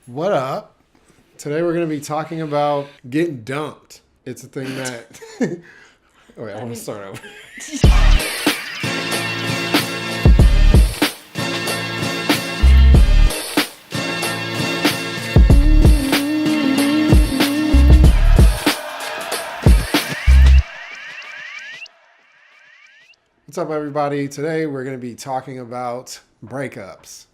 What up? Today we're going to be talking about getting dumped. It's a thing that. Oh, wait, I want to start over. What's up, everybody? Today we're going to be talking about breakups.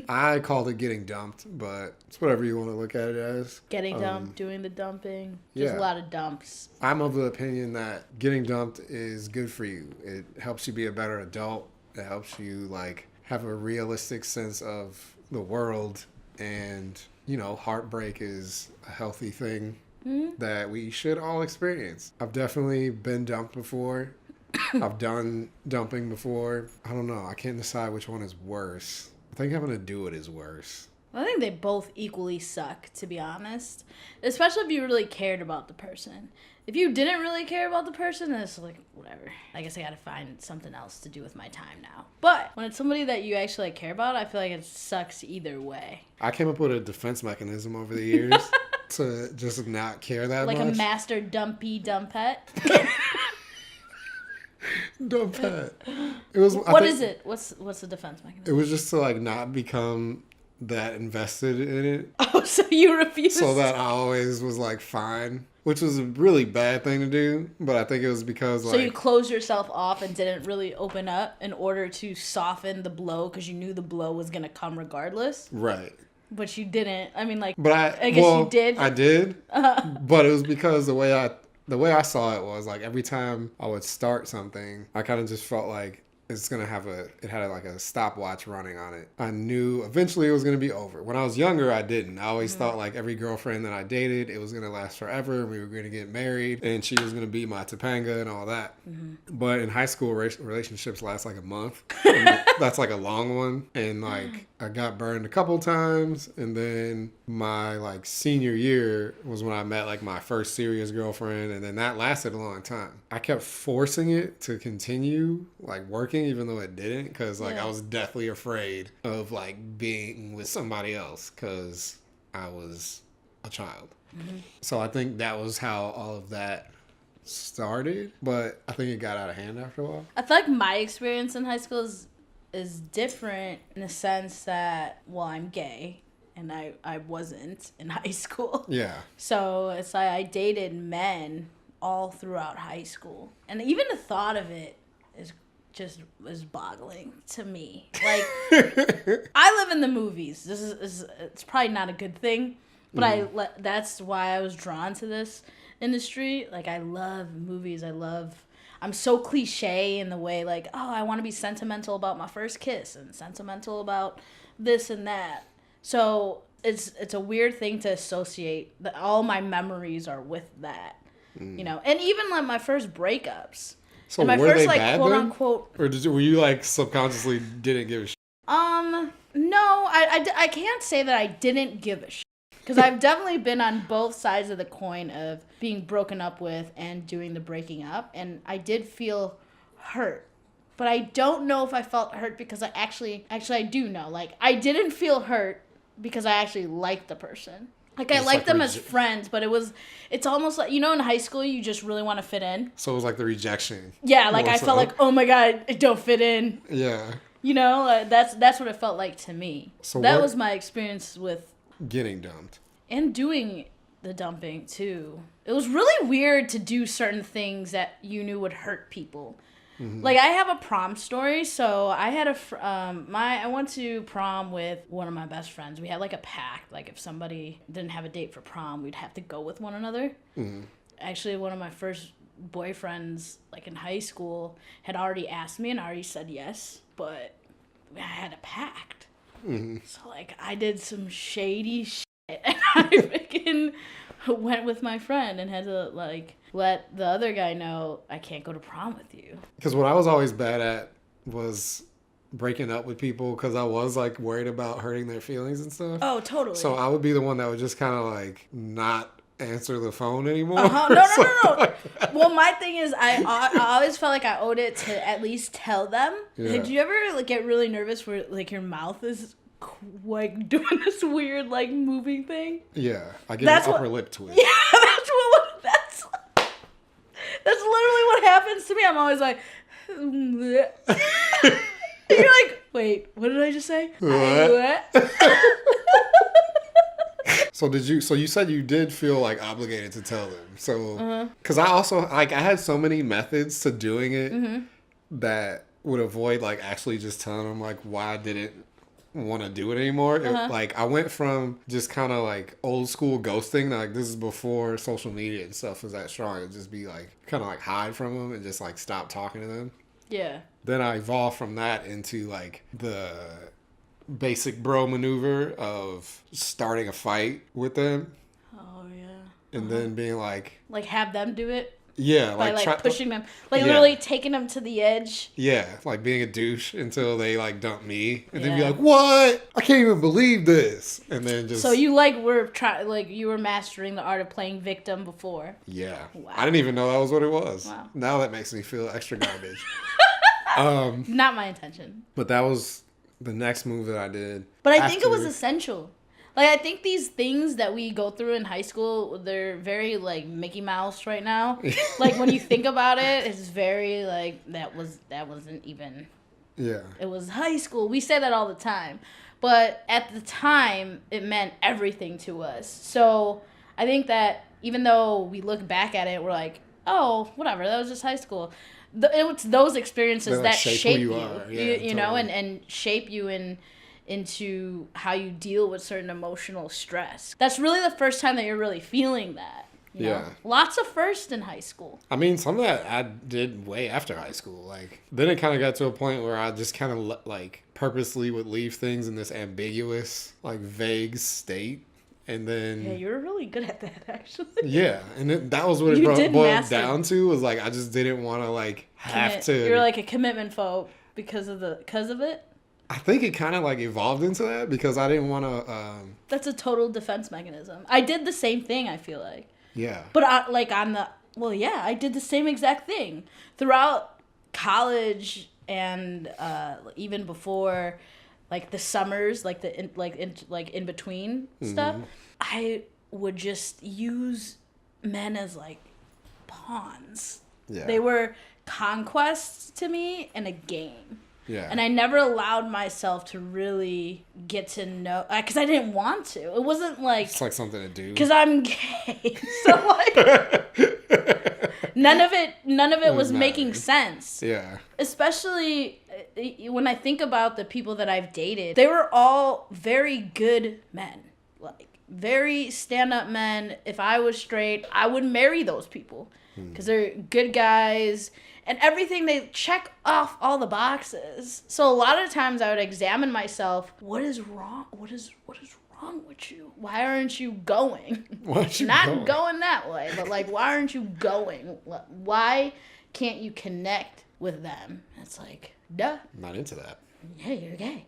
I called it getting dumped, but it's whatever you want to look at it as. Getting dumped, doing the dumping. Just yeah. a lot of dumps. I'm of the opinion that getting dumped is good for you. It helps you be a better adult. It helps you have a realistic sense of the world, and heartbreak is a healthy thing that we should all experience. I've definitely been dumped before. I've done dumping before. I don't know. I can't decide which one is worse. I think having to do it is worse. I think they both equally suck, to be honest. Especially if you really cared about the person. If you didn't really care about the person, then it's like, whatever. I guess I gotta find something else to do with my time now. But when it's somebody that you actually care about, I feel like it sucks either way. I came up with a defense mechanism over the years to just not care that much. Like a master dumpy dumpet. Dumpet. It was. What is it? What's the defense mechanism? It was just to not become that invested in it. Oh, so you refused. So that I always was fine, which was a really bad thing to do. But I think it was because So you closed yourself off and didn't really open up in order to soften the blow because you knew the blow was gonna come regardless. Right. But you didn't. I mean, but I guess you did. I did. But it was because the way I saw it was every time I would start something, I kind of just felt like it's going to have it had a stopwatch running on it. I knew eventually it was going to be over. When I was younger, I didn't. I always thought every girlfriend that I dated, it was going to last forever. We were going to get married and she was going to be my Topanga and all that. Mm-hmm. But in high school, relationships last a month. That's a long one. And I got burned a couple times. And then my senior year was when I met my first serious girlfriend. And then that lasted a long time. I kept forcing it to continue working, even though it didn't, because I was deathly afraid of being with somebody else because I was a child. Mm-hmm. So I think that was how all of that started, but I think it got out of hand after a while. I feel like my experience in high school is different in the sense that, well, I'm gay and I wasn't in high school. Yeah. So it's I dated men all throughout high school, and even the thought of it was boggling to me. I live in the movies. This is it's probably not a good thing, but that's why I was drawn to this industry. I love movies. I'm so cliche in the way I want to be sentimental about my first kiss and sentimental about this and that. So it's a weird thing to associate that all my memories are with that. And even my first breakups. So and my were first they bad quote then? Unquote, or were you subconsciously didn't give a shit? No, I can't say that I didn't give a shit. Because I've definitely been on both sides of the coin of being broken up with and doing the breaking up. And I did feel hurt. But I don't know if I felt hurt because I do know. I didn't feel hurt because I actually liked the person. I liked them as friends, but it's almost in high school, you just really want to fit in. So it was the rejection. Yeah, I felt oh my God, I don't fit in. Yeah. That's what it felt like to me. So that was my experience with getting dumped. And doing the dumping, too. It was really weird to do certain things that you knew would hurt people. Mm-hmm. I have a prom story. So I had I went to prom with one of my best friends. We had a pact. If somebody didn't have a date for prom, we'd have to go with one another. Mm-hmm. Actually, one of my first boyfriends, in high school, had already asked me and I already said yes, but I had a pact. Mm-hmm. So I did some shady shit and I freaking went with my friend and had to let the other guy know I can't go to prom with you. Because what I was always bad at was breaking up with people because I was worried about hurting their feelings and stuff. Oh, totally. So I would be the one that would just kind of not answer the phone anymore. No. Well, my thing is I always felt like I owed it to at least tell them. Yeah. Did you ever get really nervous where your mouth is like doing this weird like moving thing. Yeah, I get That's an what- upper lip twist. Yeah, that's literally what happens to me. I'm always like, you're like, wait, what did I just say? So you said you did feel like obligated to tell them. So, because I also, like, I had so many methods to doing it that would avoid, like, actually just telling them, like, why I didn't want to do it anymore. Like, I went from just kind of, like, old school ghosting, like, this is before social media and stuff was that strong. It'd just be, like, kind of, like, hide from them and just, like, stop talking to them. Yeah. Then I evolved from that into, like, the basic bro maneuver of starting a fight with them Oh yeah. and then being like, have them do it yeah, by like, like pushing them, like Yeah. literally taking them to the edge. yeah, like being a douche until they like dump me and then be Yeah. like, what? I can't even believe this. And then just, So you like were you were mastering the art of playing victim before. yeah. Wow. I didn't even know that was what it was. Wow. Now that makes me feel extra garbage. Not my intention. But that was the next move that I did. But I think it was after- essential. Like, I think these things that we go through in high school, they're very, like, Mickey Mouse right now. Like, when you think about it, it's very, like, that wasn't even, Yeah. it was high school. We say that all the time. But at the time, it meant everything to us. So I think that even though we look back at it, we're like, oh, whatever, that was just high school. It's those experiences They, like, that shape shape who you, you are. Yeah, you know, totally. and shape you into how you deal with certain emotional stress. That's really the first time that you're really feeling that. You know? Yeah. Lots of firsts in high school. I mean, some of that I did way after high school. Like, then it kind of got to a point where I just kind of, like, purposely would leave things in this ambiguous, like, vague state. And then, Yeah, you were really good at that, actually. yeah. And that was what You it did boiled master- down to, was, like, I just didn't want to, like, have to. You're like a commitment phobe because of it. I think it kind of, like, evolved into that because I didn't want to, That's a total defense mechanism. I did the same thing, I feel like. yeah. But I did the same exact thing throughout college and even before, like the summers, like in between stuff. I would just use men as like pawns. Yeah. They were conquests to me in a game. Yeah. And I never allowed myself to really get to know, because I didn't want to. It wasn't like, It's like something to do. because I'm gay. So like, none of it was making matter. sense. Yeah. Especially when I think about the people that I've dated, they were all very good men. Like, very stand-up men. If I was straight, I would marry those people because they're good guys. And everything, they check off all the boxes. So a lot of times I would examine myself. What is wrong? What is wrong with you? Why aren't you going? Why aren't you Not going that way, but like, why aren't you going? Why can't you connect with them? It's like, duh. I'm not into that. Yeah, you're gay.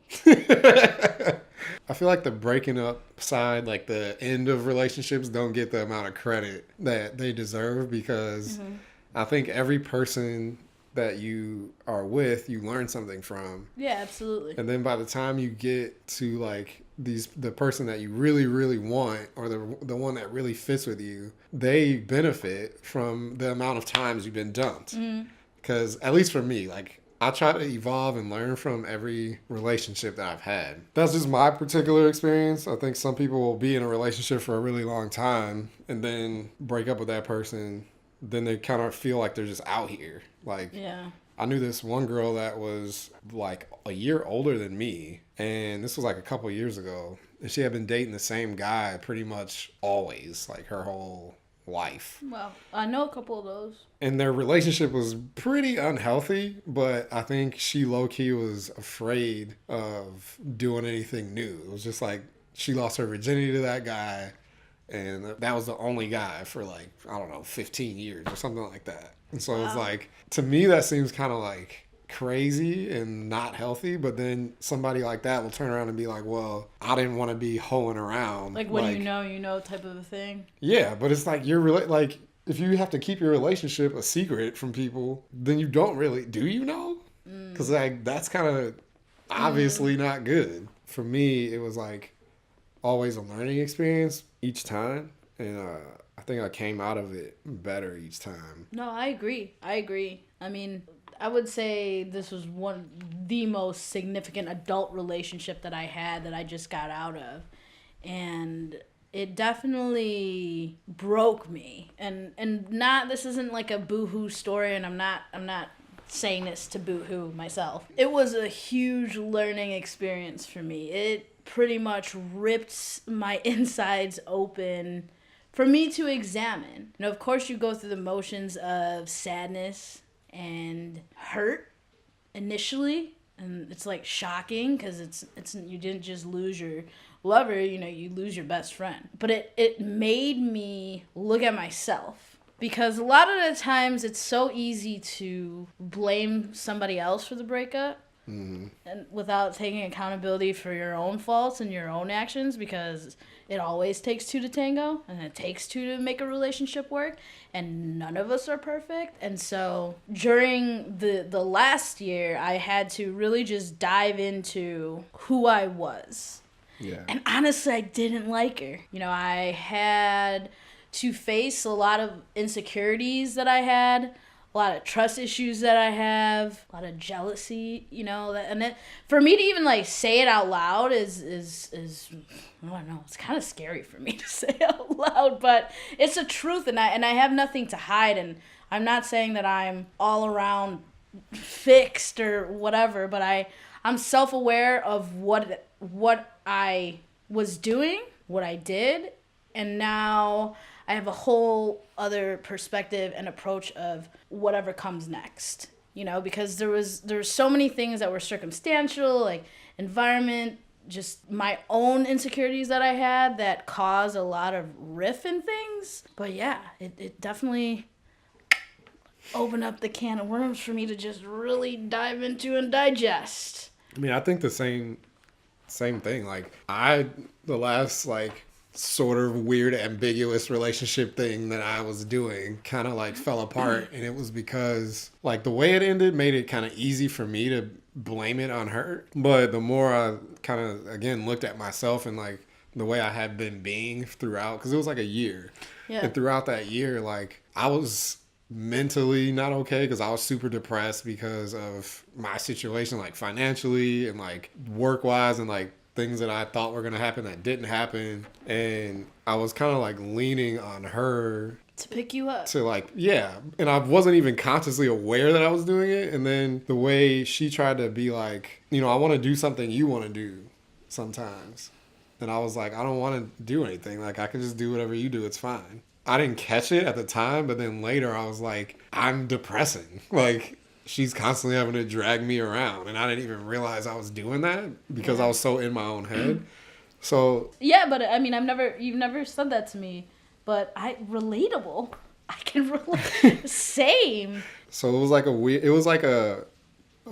I feel like the breaking up side, like the end of relationships, don't get the amount of credit that they deserve because I think every person that you are with, you learn something from. Yeah, absolutely. And then by the time you get to like the person that you really, really want or the one that really fits with you, they benefit from the amount of times you've been dumped. Because at least for me, like, I try to evolve and learn from every relationship that I've had. That's just my particular experience. I think some people will be in a relationship for a really long time and then break up with that person. Then they kind of feel like they're just out here. Like, Yeah. I knew this one girl that was like a year older than me. And this was like a couple years ago. And she had been dating the same guy pretty much always, like her whole life. Well, I know a couple of those. And their relationship was pretty unhealthy, but I think she low-key was afraid of doing anything new. It was just like she lost her virginity to that guy, and that was the only guy for like, I don't know, 15 years or something like that. And so it's like, to me, that seems kind of like crazy and not healthy, but then somebody like that will turn around and be like, well, I didn't want to be hoeing around. Like, when you know type of a thing. Yeah, but it's like like if you have to keep your relationship a secret from people, then you don't really, do you know? Because like that's kind of obviously not good. for me, it was like always a learning experience each time. And I think I came out of it better each time. No, I agree. I mean, I would say this was the most significant adult relationship that I had that I just got out of. And it definitely broke me. And not this isn't like a boohoo story, and I'm not saying this to boohoo myself. It was a huge learning experience for me. It pretty much ripped my insides open for me to examine. You know, of course you go through the motions of sadness and hurt initially, and it's like shocking because it's you didn't just lose your lover, you know, you lose your best friend. But it made me look at myself, because a lot of the times it's so easy to blame somebody else for the breakup. And without taking accountability for your own faults and your own actions, because it always takes two to tango, and it takes two to make a relationship work, and none of us are perfect. And so during the last year, I had to really just dive into who I was. Yeah. And honestly, I didn't like her. You know, I had to face a lot of insecurities that I had, a lot of trust issues that I have, a lot of jealousy, you know, and it, for me to even like say it out loud is I don't know, it's kind of scary for me to say out loud, but it's the truth, and I have nothing to hide. And I'm not saying that I'm all around fixed or whatever, but I'm self-aware of what I was doing, what I did, and now I have a whole other perspective and approach of whatever comes next, you know, because there was so many things that were circumstantial, like environment, just my own insecurities that I had that caused a lot of riff and things. But yeah, it definitely opened up the can of worms for me to just really dive into and digest. I mean, I think the same thing. Like, the last, like, sort of weird, ambiguous relationship thing that I was doing kind of, like, fell apart. And it was because, like, the way it ended made it kind of easy for me to blame it on her. But the more I kind of, again, looked at myself and, like, the way I had been being throughout, because it was, like, a year. Yeah. And throughout that year, like, I was mentally not okay because I was super depressed because of my situation, like financially and like work wise, and like things that I thought were gonna happen that didn't happen. And I was kind of like leaning on her To pick you up. to like, yeah, and I wasn't even consciously aware that I was doing it. And then the way she tried to be like, you know, I want to do something you want to do sometimes, and I was like, I don't want to do anything, like I can just do whatever you do, it's fine. I didn't catch it at the time, but then later I was like, I'm depressing. Like, she's constantly having to drag me around, and I didn't even realize I was doing that because I was so in my own head. So yeah, but I mean, you've never said that to me, but relatable. I can relate. Same. So it was like a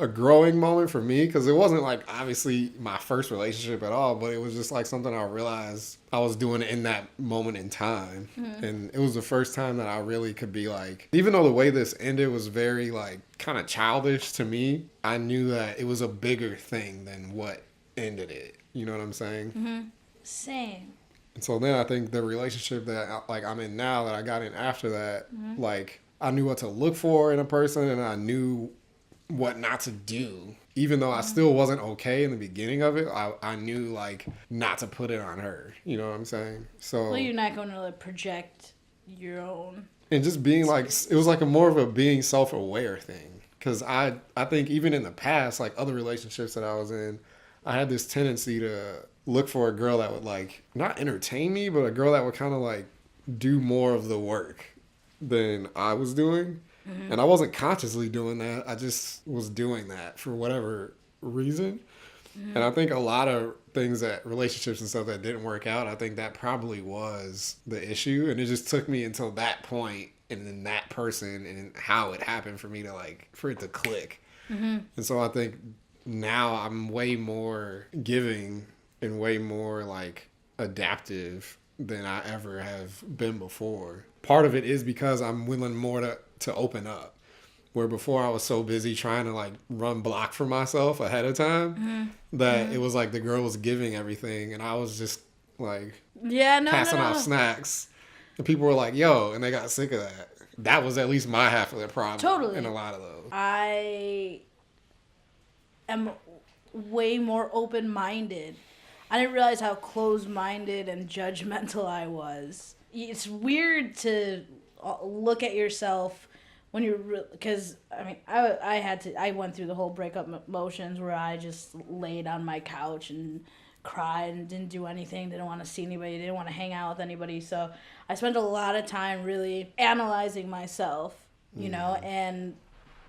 growing moment for me, because it wasn't like obviously my first relationship at all, but it was just like something I realized I was doing in that moment in time. And it was the first time that I really could be like, even though the way this ended was very like kind of childish to me, I knew that it was a bigger thing than what ended it. You know what I'm saying? Same. And so then I think the relationship that like I'm in now, that I got in after that, like I knew what to look for in a person, and I knew what not to do. Even though I still wasn't okay in the beginning of it, I knew like not to put it on her. You know what I'm saying? So Well, you're not going to like project your own. And just being like, it was like a more of a being self-aware thing. Because I think even in the past, like other relationships that I was in, I had this tendency to look for a girl that would like not entertain me, but a girl that would kind of like do more of the work than I was doing. And I wasn't consciously doing that. I just was doing that for whatever reason. And I think a lot of things, that relationships and stuff that didn't work out, I think that probably was the issue. And it just took me until that point, and then that person, and how it happened for me to like, for it to click. And so I think now I'm way more giving and way more like adaptive than I ever have been before. Part of it is because I'm willing more to open up. where before I was so busy trying to like run block for myself ahead of time that it was like the girl was giving everything and I was just like passing off snacks. And people were like, yo, and they got sick of that. That was at least my half of the problem. Totally. In a lot of those. I am way more open-minded. I didn't realize how closed-minded and judgmental I was. It's weird to look at yourself when you're, because I mean, I went through the whole breakup motions where I just laid on my couch and cried and didn't do anything, didn't want to see anybody, didn't want to hang out with anybody. So I spent a lot of time really analyzing myself, you know, and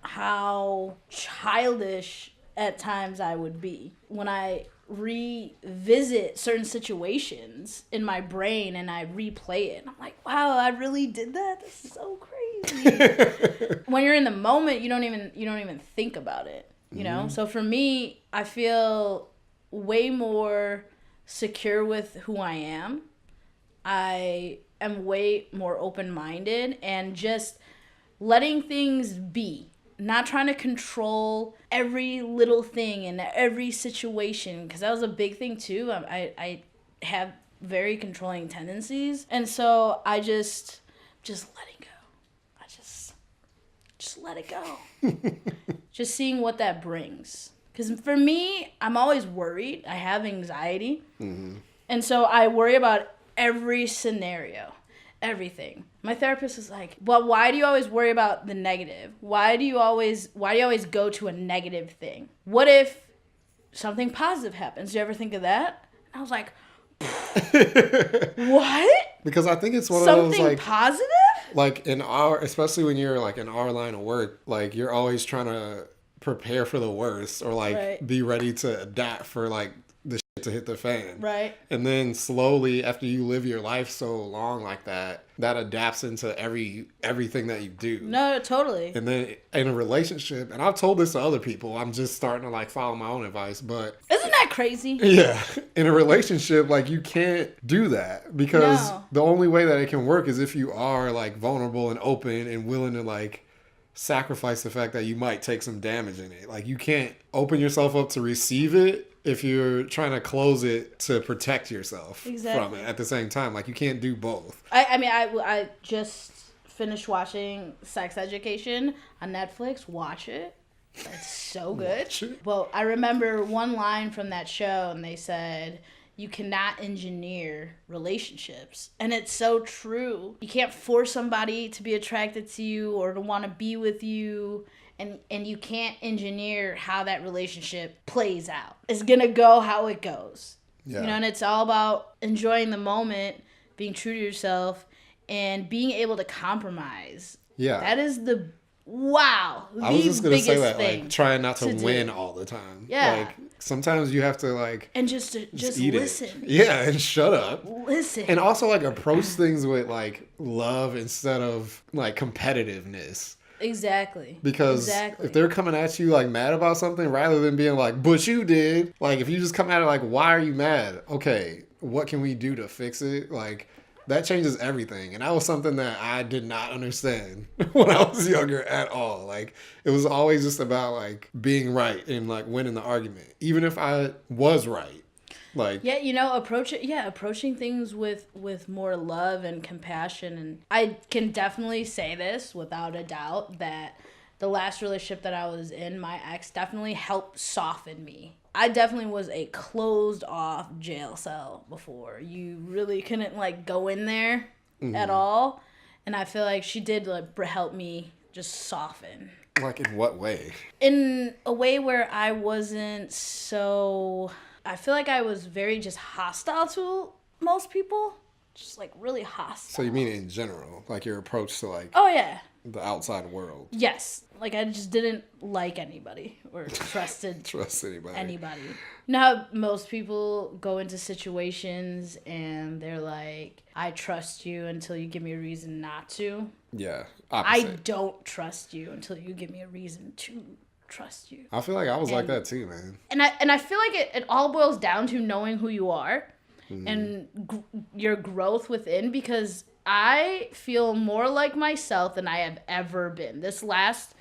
how childish at times I would be when I revisit certain situations in my brain and I replay it. And I'm like, wow, I really did that? This is so crazy. When you're in the moment, you don't even think about it, you know? So for me, I feel way more secure with who I am. I am way more open-minded and just letting things be. Not trying to control every little thing in every situation, because that was a big thing too. I have very controlling tendencies, and so I just letting go. I just let it go. Just seeing what that brings. Because for me, I'm always worried. I have anxiety, and so I worry about every scenario. Everything. My therapist is like, well, why do you always worry about the negative? Why do you always go to a negative thing? What if something positive happens? Do you ever think of that? And I was like, what? Because I think it's one something of those like positive? Like especially when you're like in our line of work, like you're always trying to prepare for the worst or like be ready to adapt for like the shit to hit the fan. Right. And then slowly after you live your life so long like that adapts into everything that you do. No, totally. And then in a relationship, and I've told this to other people, I'm just starting to like follow my own advice, but isn't that crazy? Yeah. In a relationship, like you can't do that because the only way that it can work is if you are like vulnerable and open and willing to like sacrifice the fact that you might take some damage in it. Like you can't open yourself up to receive it if you're trying to close it to protect yourself from it at the same time. Like you can't do both. I just finished watching Sex Education on Netflix. Watch it. It's so good. Well, I remember one line from that show and they said, you cannot engineer relationships. And it's so true. You can't force somebody to be attracted to you or to want to be with you. And you can't engineer how that relationship plays out. It's going to go how it goes. Yeah. You know, and it's all about enjoying the moment, being true to yourself, and being able to compromise. Yeah. That is the I was just going to say that, like, trying not to win all the time. Yeah. Like, sometimes you have to, like... And just listen. Yeah, and shut up. Listen. And also, like, approach things with, like, love instead of, like, competitiveness. Exactly. Because if they're coming at you, like, mad about something, rather than being like, but you did. Like, if you just come at it like, why are you mad? Okay, what can we do to fix it? Like... That changes everything. And that was something that I did not understand when I was younger at all. Like, it was always just about, like, being right and, like, winning the argument. Even if I was right. Like... Yeah, you know, approaching things with more love and compassion. And I can definitely say this without a doubt that the last relationship that I was in, my ex definitely helped soften me. I definitely was a closed off jail cell before. You really couldn't like go in there at all. And I feel like she did like help me just soften. Like in what way? In a way where I wasn't so... I feel like I was very just hostile to most people. Just like really hostile. So you mean in general? Like your approach to like... Oh yeah. The outside world. Yes. Like I just didn't like anybody or trust anybody. You know how most people go into situations and they're like, I trust you until you give me a reason not to. Yeah. Opposite. I don't trust you until you give me a reason to trust you. I feel like I was like that too, man. And I feel like it all boils down to knowing who you are and your growth within, because I feel more like myself than I have ever been. This last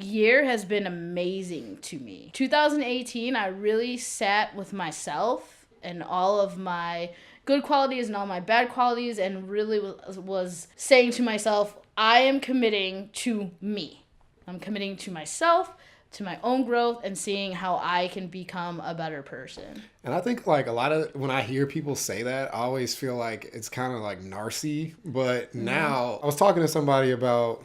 year has been amazing to me. 2018, I really sat with myself and all of my good qualities and all my bad qualities and really was saying to myself, I am committing to me. I'm committing to myself, to my own growth, and seeing how I can become a better person. And I think like a lot of when I hear people say that, I always feel like it's kind of like narcy. But now I was talking to somebody about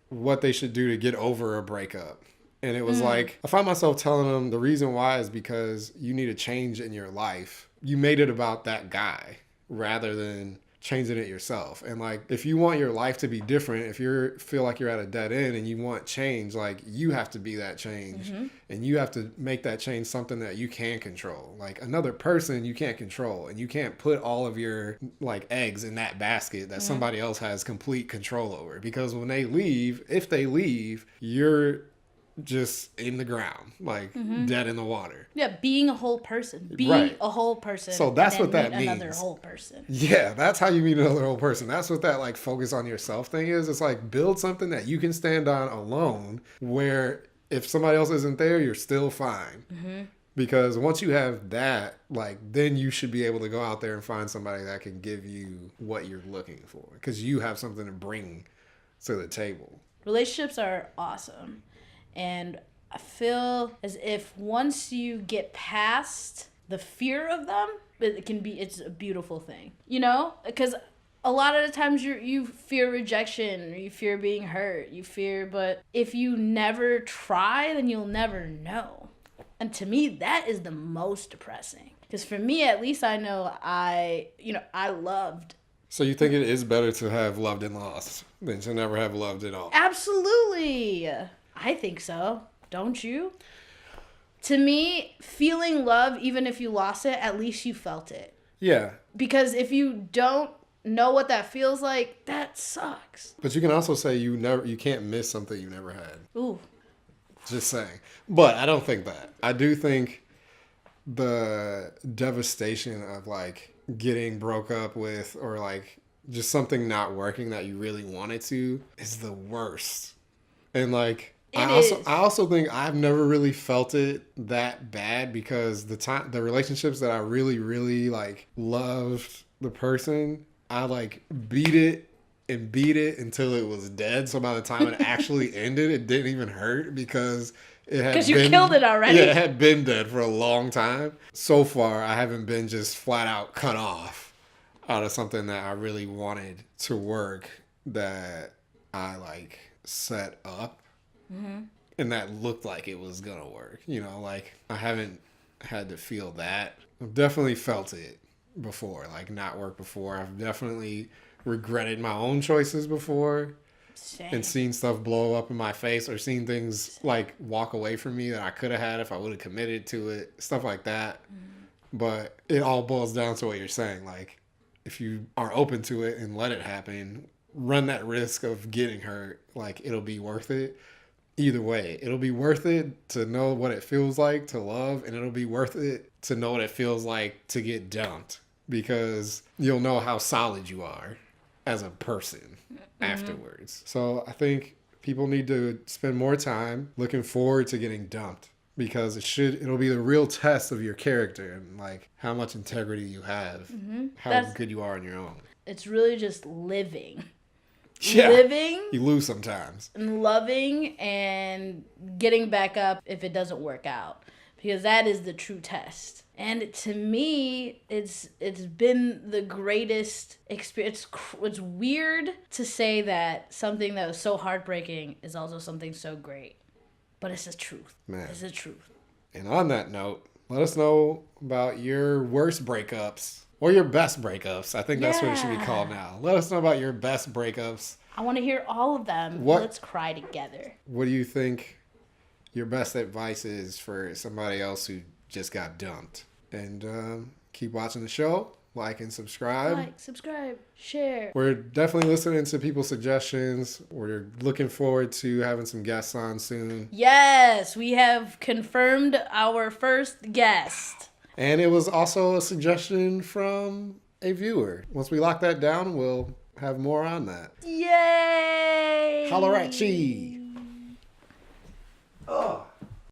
what they should do to get over a breakup. And it was like, I find myself telling them the reason why is because you need a change in your life. You made it about that guy rather than changing it yourself. And like, if you want your life to be different, if you feel like you're at a dead end and you want change, like you have to be that change and you have to make that change something that you can control. Like another person you can't control, and you can't put all of your like eggs in that basket that somebody else has complete control over, because when they leave, if they leave, you're just in the ground, like dead in the water. Yeah, being a whole person. Being Right. a whole person. So that's and what that meet Another means. whole person. Yeah, that's how you meet another whole person. That's what that like focus on yourself thing is. It's like build something that you can stand on alone, where if somebody else isn't there, you're still fine. Because once you have that, like then you should be able to go out there and find somebody that can give you what you're looking for, because you have something to bring to the table. Relationships are awesome. And I feel as if once you get past the fear of them, it's a beautiful thing. You know? Because a lot of the times you fear rejection, or you fear being hurt, but if you never try, then you'll never know. And to me, that is the most depressing. Because for me, at least, I know I loved. So you think it is better to have loved and lost than to never have loved at all? Absolutely. I think so. Don't you? To me, feeling love, even if you lost it, at least you felt it. Yeah. Because if you don't know what that feels like, that sucks. But you can also say you can't miss something you never had. Ooh. Just saying. But I don't think that. I do think the devastation of like getting broke up with, or like just something not working that you really wanted to, is the worst. And like I also think I've never really felt it that bad, because the relationships that I really, really like loved the person, I like beat it until it was dead. So by the time it actually ended, it didn't even hurt, because you killed it already. Yeah, it had been dead for a long time. So far, I haven't been just flat out cut off out of something that I really wanted to work, that I like set up. And that looked like it was gonna work. You know, like I haven't had to feel that. I've definitely felt it before, like not work before. I've definitely regretted my own choices before. Same. And seen stuff blow up in my face, or seen things like walk away from me that I could have had if I would have committed to it, stuff like that. But it all boils down to what you're saying. Like, if you are open to it and let it happen, run that risk of getting hurt, like it'll be worth it. Either way, it'll be worth it to know what it feels like to love, and it'll be worth it to know what it feels like to get dumped, because you'll know how solid you are as a person afterwards. So I think people need to spend more time looking forward to getting dumped, because it'll be the real test of your character and like how much integrity you have, how good you are on your own. It's really just living. Yeah. Living. You lose sometimes. And loving and getting back up if it doesn't work out, because that is the true test. And to me, it's been the greatest experience. It's weird to say that something that was so heartbreaking is also something so great, but it's the truth. Man. It's the truth. And on that note, let us know about your worst breakups. Or your best breakups. I think that's what it should be called now. Let us know about your best breakups. I want to hear all of them. Let's cry together. What do you think your best advice is for somebody else who just got dumped? And keep watching the show. Like and subscribe. Like, subscribe, share. We're definitely listening to people's suggestions. We're looking forward to having some guests on soon. Yes, we have confirmed our first guest. And it was also a suggestion from a viewer. Once we lock that down, we'll have more on that. Yay! Holla at ye. Oh.